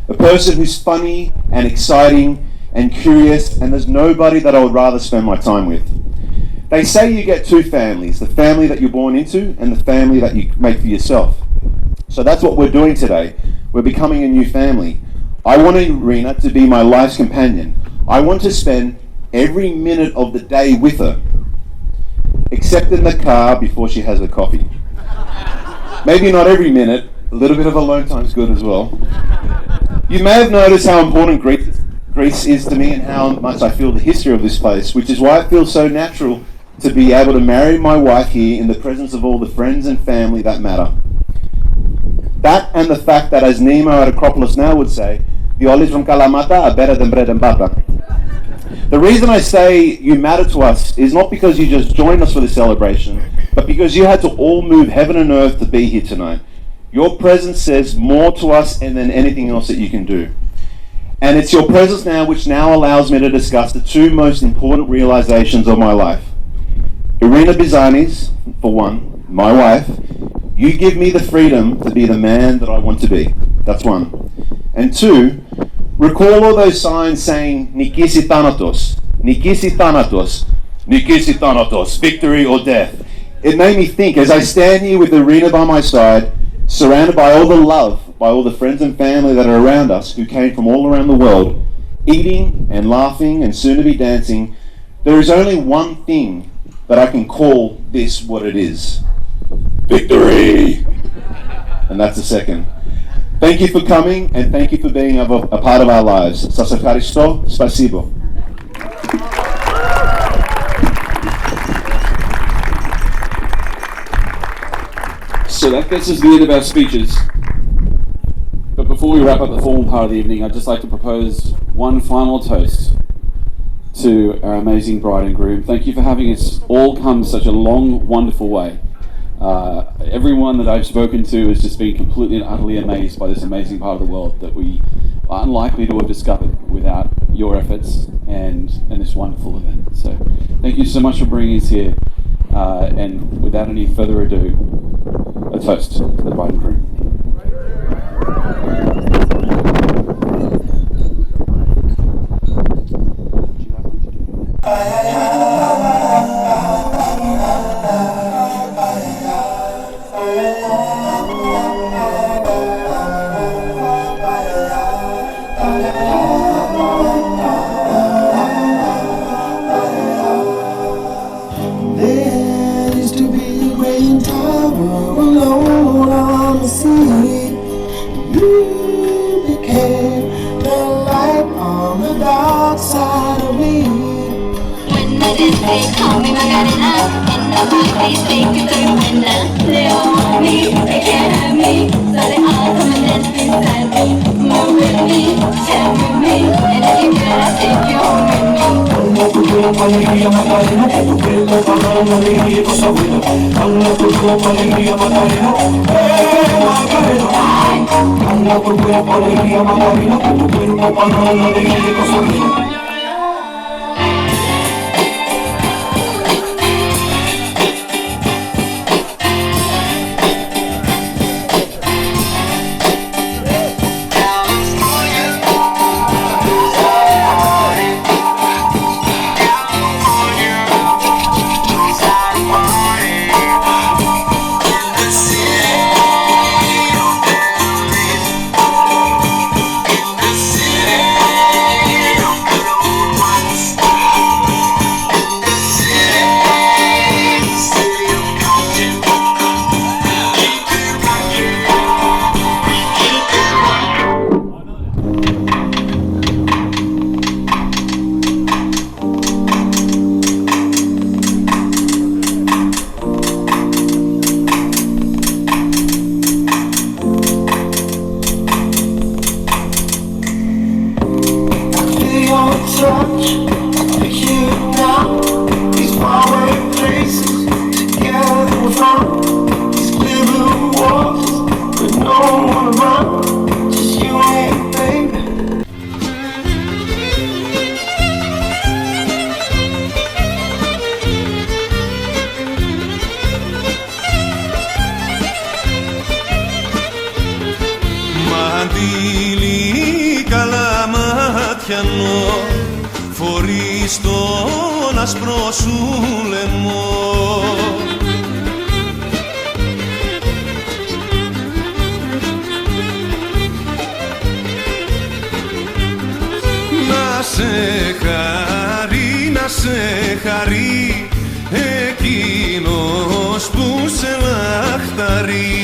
A person who's funny and exciting and curious, and there's nobody that I would rather spend my time with. They say you get 2 families, the family that you're born into and the family that you make for yourself. So that's what we're doing today. We're becoming a new family. I want Irina to be my life's companion. I want to spend every minute of the day with her, except in the car before she has her coffee. Maybe not every minute, a little bit of alone time is good as well. You may have noticed how important Greece is to me and how much I feel the history of this place, which is why it feels so natural to be able to marry my wife here in the presence of all the friends and family that matter. That and the fact that, as Nemo at Acropolis now would say, the olives from Kalamata are better than bread and butter. The reason I say you matter to us is not because you just joined us for the celebration, but because you had to all move heaven and earth to be here tonight. Your presence says more to us than anything else that you can do. And it's your presence now which now allows me to discuss the 2 most important realizations of my life. Irina Bizani's, for one, my wife. You give me the freedom to be the man that I want to be. That's 1. And 2, recall all those signs saying Nikisi Thanatos, Nikisi Thanatos, Nikisi Thanatos, victory or death. It made me think, as I stand here with Irina by my side, surrounded by all the love, by all the friends and family that are around us, who came from all around the world, eating and laughing and soon to be dancing, there is only one thing that I can call this what it is. Victory! And that's the second. Thank you for coming, and thank you for being a part of our lives. Σας ευχαριστώ. Spasibo. So that gets us to the end of our speeches. But before we wrap up the formal part of the evening, I'd just like to propose one final toast to our amazing bride and groom. Thank you for having us all come such a long, wonderful way. Everyone that I've spoken to has just been completely and utterly amazed by this amazing part of the world that we are unlikely to have discovered without your efforts and this wonderful event. So thank you so much for bringing us here. And without any further ado, a toast to the bride and groom. There used to be a great tower alone on the sea. You became the light on the dark side of me. When I did they call me Margarita, and nobody's thinking through when they all want me, they can't have me, so they all come and dance beside me. Move with me, share with me, and if you could, I'd take you home with me. banana, alegría y cosa buena. Baila por cuerpo, alegría, Macarena. Macarena. Baila por cuerpo, alegría, Macarena. Por tu cuerpo, banana, alegría y cosa buena. Μαντήλι καλά ματιανό φορείς τον άσπρο σου λαιμό. Να σε χαρεί, να σε χαρεί εκείνος που σε λαχταρεί.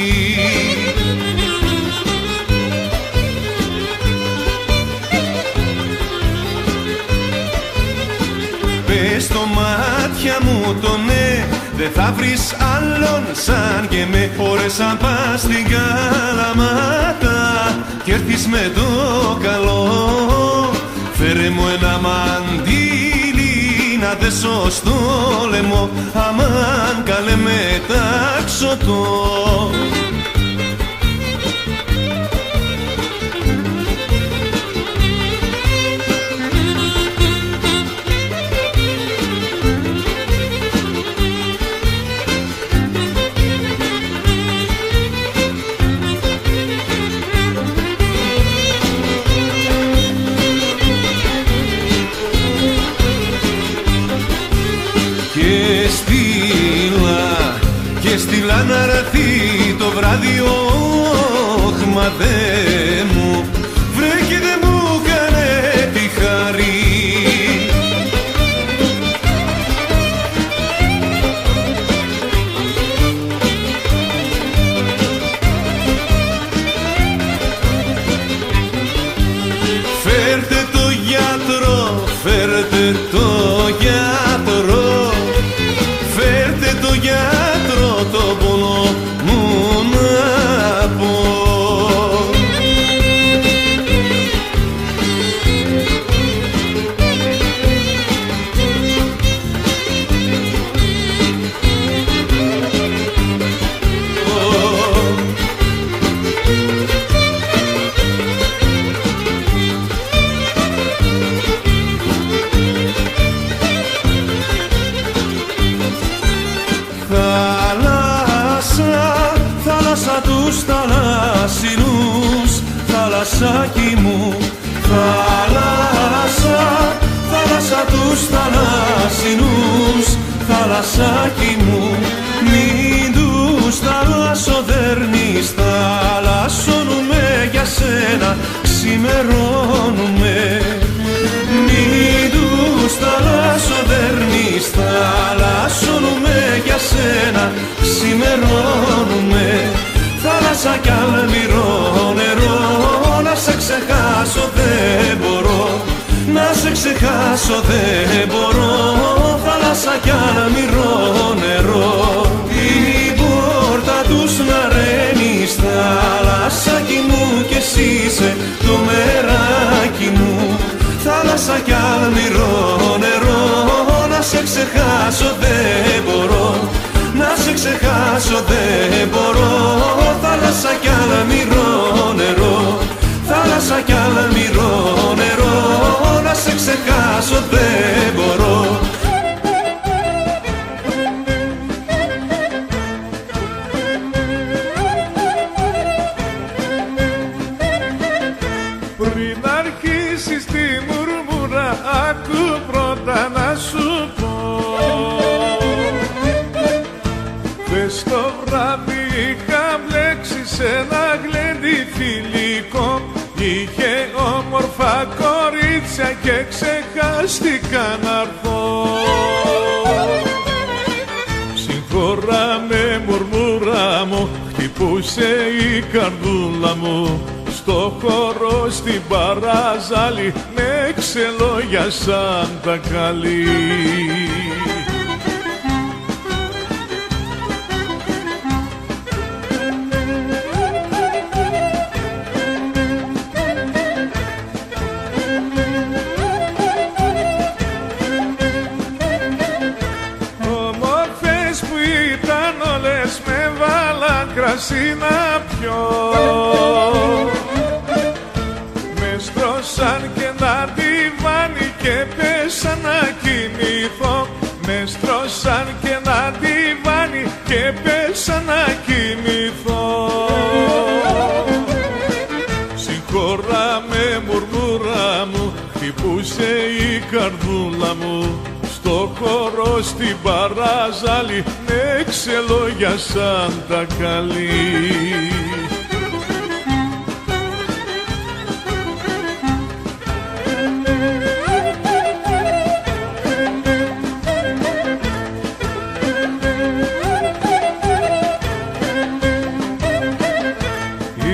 Πες στο μάτια μου το ναι, δεν θα βρεις άλλον σαν και με. Ώρες αν πας στην Καλαμάτα κι έρθεις με το καλό, φέρε μου ένα μαντίλι να δέσω στο λαιμό, αμάν καλέ μετάξω το. Και στείλα να έρθει το βράδυ, όχ μα δε μου βρε και δε μου κάνε τη χαρή. Φέρτε το γιατρό, φέρτε το γιατρό, φέρτε το γιατρό το πόνο μου να πω. Θάλασσα τους θαλασσινούς, θαλασσάκι μου. Θάλασσα, θάλασσα τους θαλασσινούς, θαλασσάκι μου. Μην τους θαλασσοδέρνεις, θαλασσώνουμε για σένα, ξημερώνουμε. Μην τους θαλασσοδέρνεις, θαλασσώνουμε για σένα, ξημερώνουμε. Θάλασσα κι αλμυρό νερό, να σε ξεχάσω δεν μπορώ, να σε ξεχάσω δεν μπορώ. Θάλασσα κι αλμυρό νερό, την πόρτα τους να ρένεις, θάλασσάκι μου κι εσύ είσαι το μεράκι μου. Θάλασσα κι αλμυρό νερό, να σε ξεχάσω δεν μπορώ. ξεχάσω δεν μπορώ. Θάλασσα κι αλμυρό νερό, θάλασσα κι αλμυρό νερό, να σε ξεχάσω δεν μπορώ. Πριν αρχίσεις τη μουρμούρα, άκου πρώτα να σου πω. Χθες το βράδυ είχα μπλέξει σε ένα γλέντι φιλικό. Είχε όμορφα κορίτσια και ξεχάστηκα να έρθω. Συγχώρα με μουρμούρα μου, χτυπούσε η καρδούλα μου. Στο χώρο στην παράζαλη με ξελόγια σαν τα καλή. Όμορφες που ήταν όλες με βάλαν κρασί να πιω. Στρώσαν και ένα διβάνι και πέσα να κοιμηθώ. Με στρώσαν και ένα διβάνι και πέσα να κοιμηθώ. Συγχώρα με μουρμούρα μου, χτυπούσε η καρδούλα μου. Στο χώρο στην παράζαλη με ξελόγια σαν τα καλή.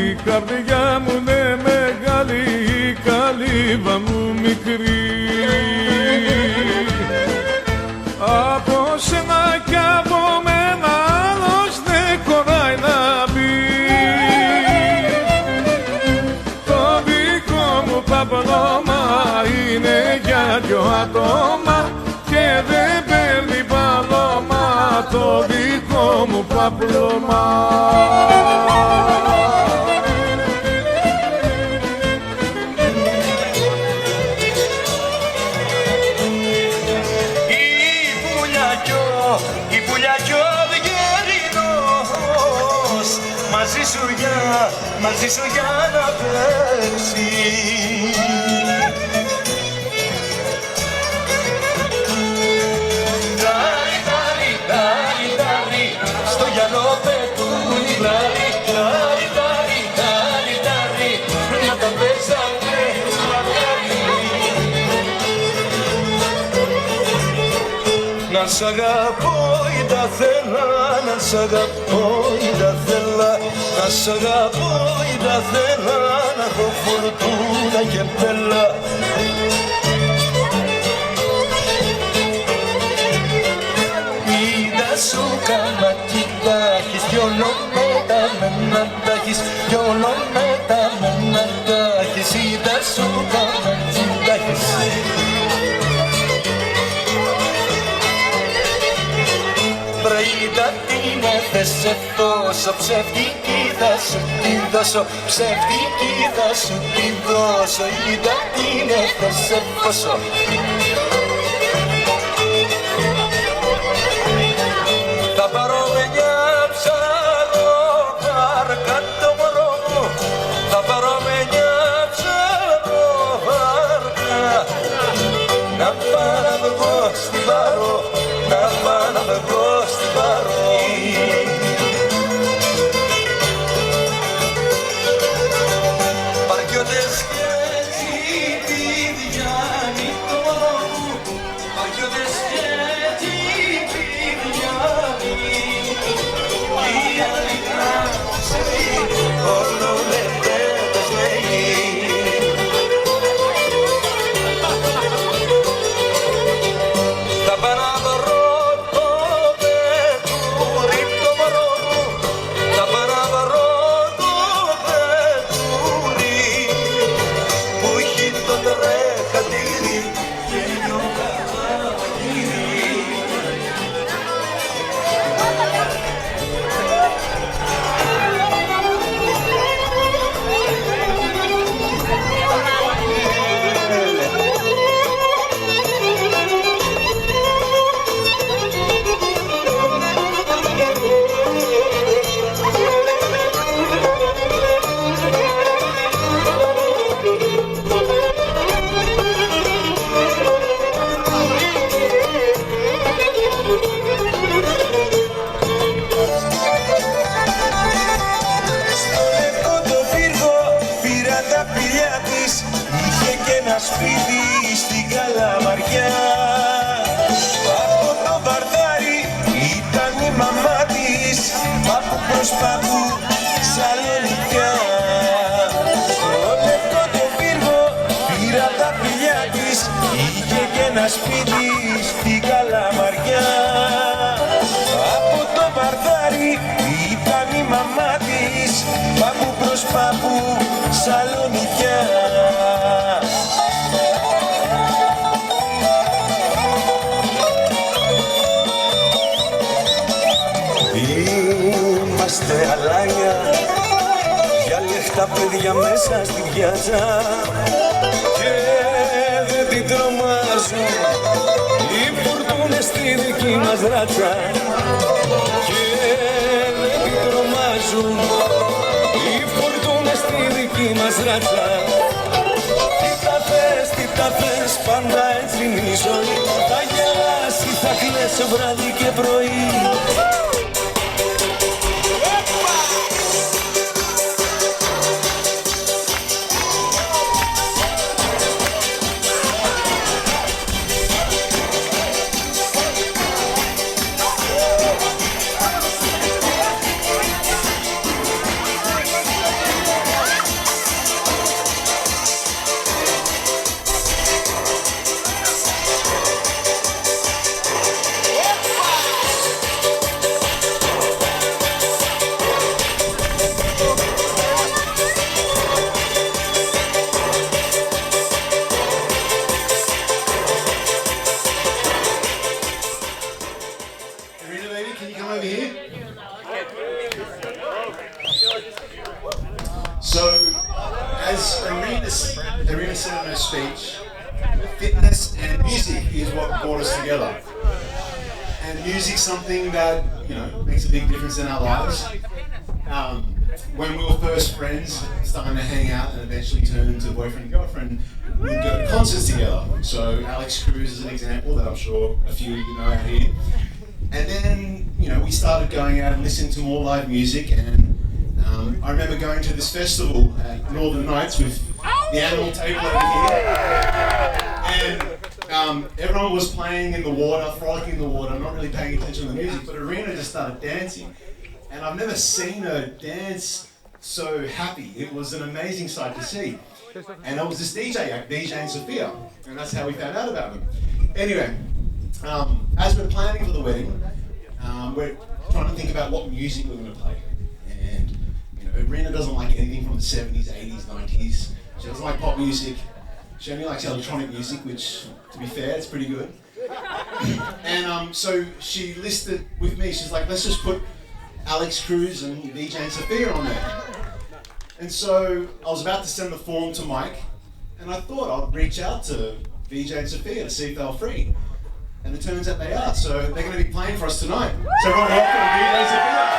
Η καρδιά μου είναι μεγάλη, η καλύβα μου μικρή. Από σένα κι από μένα άλλος δεν χωράει να μπει. Το δικό μου παπλώμα είναι για δυο άτομα και δεν παίρνει παλώμα το δικό μου παπλώμα. Μαζί σου για να παίξει. Τάρι, τάρι, τάρι, τάρι, στο γυαλό πετούν οι λάρι. Τάρι, τάρι, τάρι, τάρι, να τα παίζαμε μακάρι. Να σ' αγαπώ ή τα θέλα, να σ' αγαπώ ή τα θέλα, να σ' αγαπώ ή τα θέλα, να έχω φορτούνα και πέλα. Είδα σου κάμα κι τα έχεις, δυο μεταμένα τα έχεις, δυο μεταμένα τα έχεις. Είδα σου κάμα κι τα έχεις. Είδα την έθεσε τόσο ψευτική θα σου την δώσω, ψευτική θα σου την δώσω. Είδα την έθεσε τόσο. Θα πάρω με μια ψαροβάρκα το μωρό μου, θα πάρω με μια ψαροβάρκα, να πάω να βγω στην Παρό, να πάω να βγω στην Παρό. Παρκιώτες και τσιπηδιάνοι το μωρό μου, παρκιώτες και τσιπηδιάνοι, η αλήθεια σε όλο λεπτές λέει. Θα πάω να βρω το σπίτι στην Καλαμαριά. Από το Βαρδάρι ήταν η μαμά της, πάπου προς πάπου Σαλονικιά. Στο λευκό το πύργο πήρα τα φιλιά της, είχε και ένα σπίτι στην Καλαμαριά. Από το Βαρδάρι ήταν η μαμά της, πάπου προς πάπου Σαλονικιά. Είμαστε αλάνια για λεφτά παιδιά μέσα στη πιάτσα και δεν την τρομάζουν οι φουρτούνες στη δική μας ράτσα και δεν την τρομάζουν οι φουρτούνες στη δική μας ράτσα. Τι τα θες, πάντα έτσι είναι η ζωή, θα γελάσει, θα κλαίσει βράδυ και πρωί. Irina, baby, can you come over here? So, as Irina said in her speech, fitness and music is what brought us together. And music's something that, you know, makes a big difference in our lives. When we were first friends, starting to hang out and eventually turn into boyfriend and girlfriend, we'd go to concerts together. So Alex Cruz is an example that I'm sure a few of you know out here. And then, you know, we started going out and listening to more live music, and I remember going to this festival at Northern Nights with the Animal Table over here, and everyone was playing in the water, frolicking in the water, not really paying attention to the music, but Irina just started dancing, and I've never seen her dance so happy. It was an amazing sight to see. And it was this DJ act, DJ and Sophia, and that's how we found out about them. Anyway, as we're planning for the wedding, we're trying to think about what music we're going to play. And, you know, Irina doesn't like anything from the 70s, 80s, 90s. She doesn't like pop music. She only likes electronic music, which, to be fair, it's pretty good. And so she listed with me, she's like, let's just put Alex Cruz and DJ and Sophia on there. And so I was about to send the form to Mike, and I thought I'd reach out to VJ and Sophia to see if they were free. And it turns out they are, so they're going to be playing for us tonight. So everyone welcome VJ and Sophia.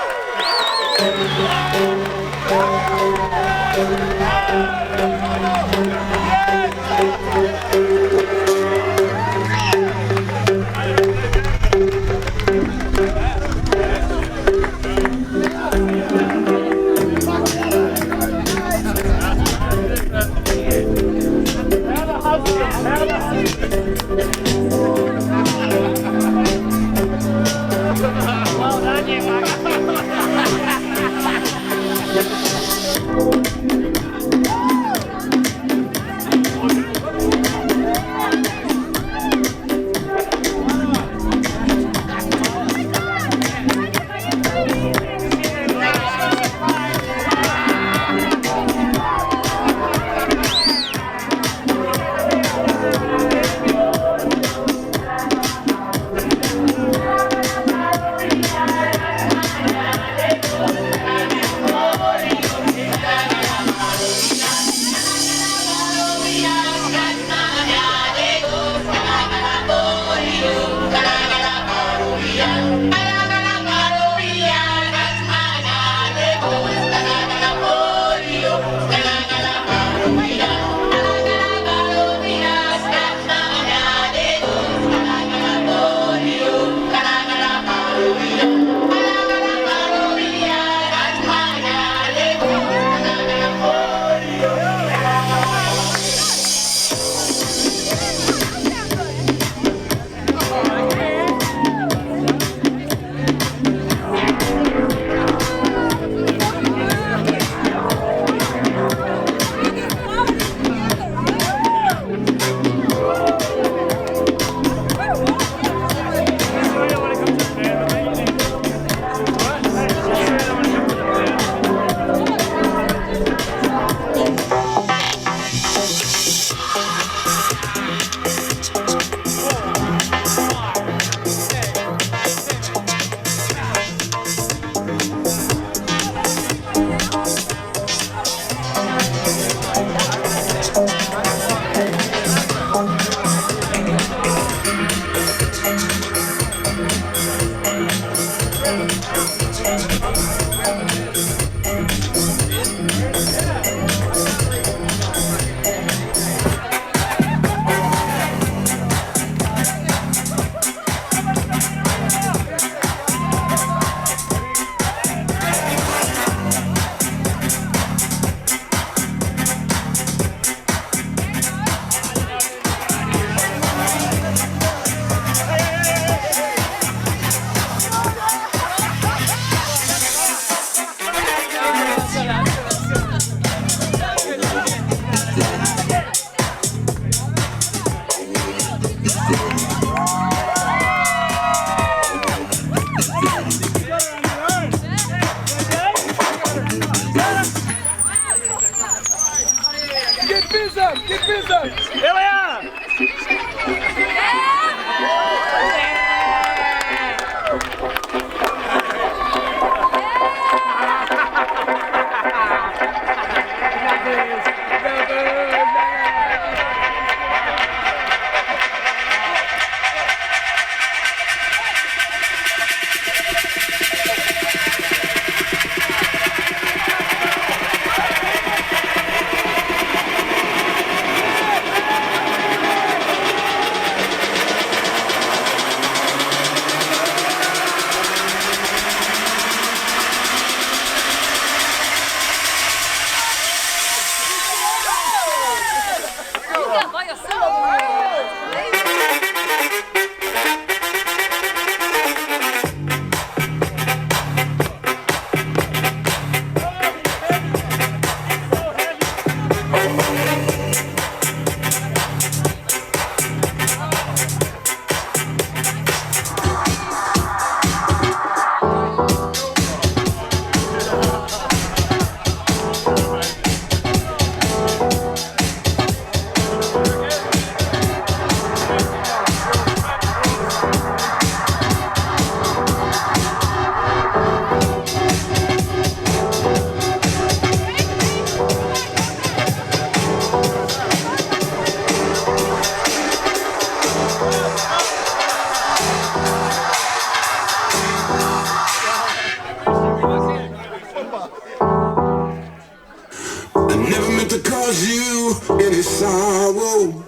cause you any sorrow.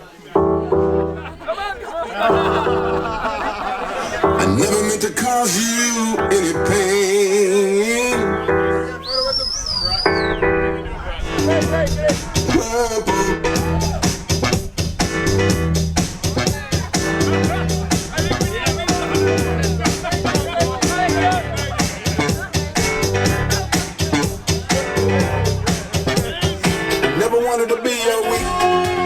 I never meant to cause you any pain. Never wanted to be a weak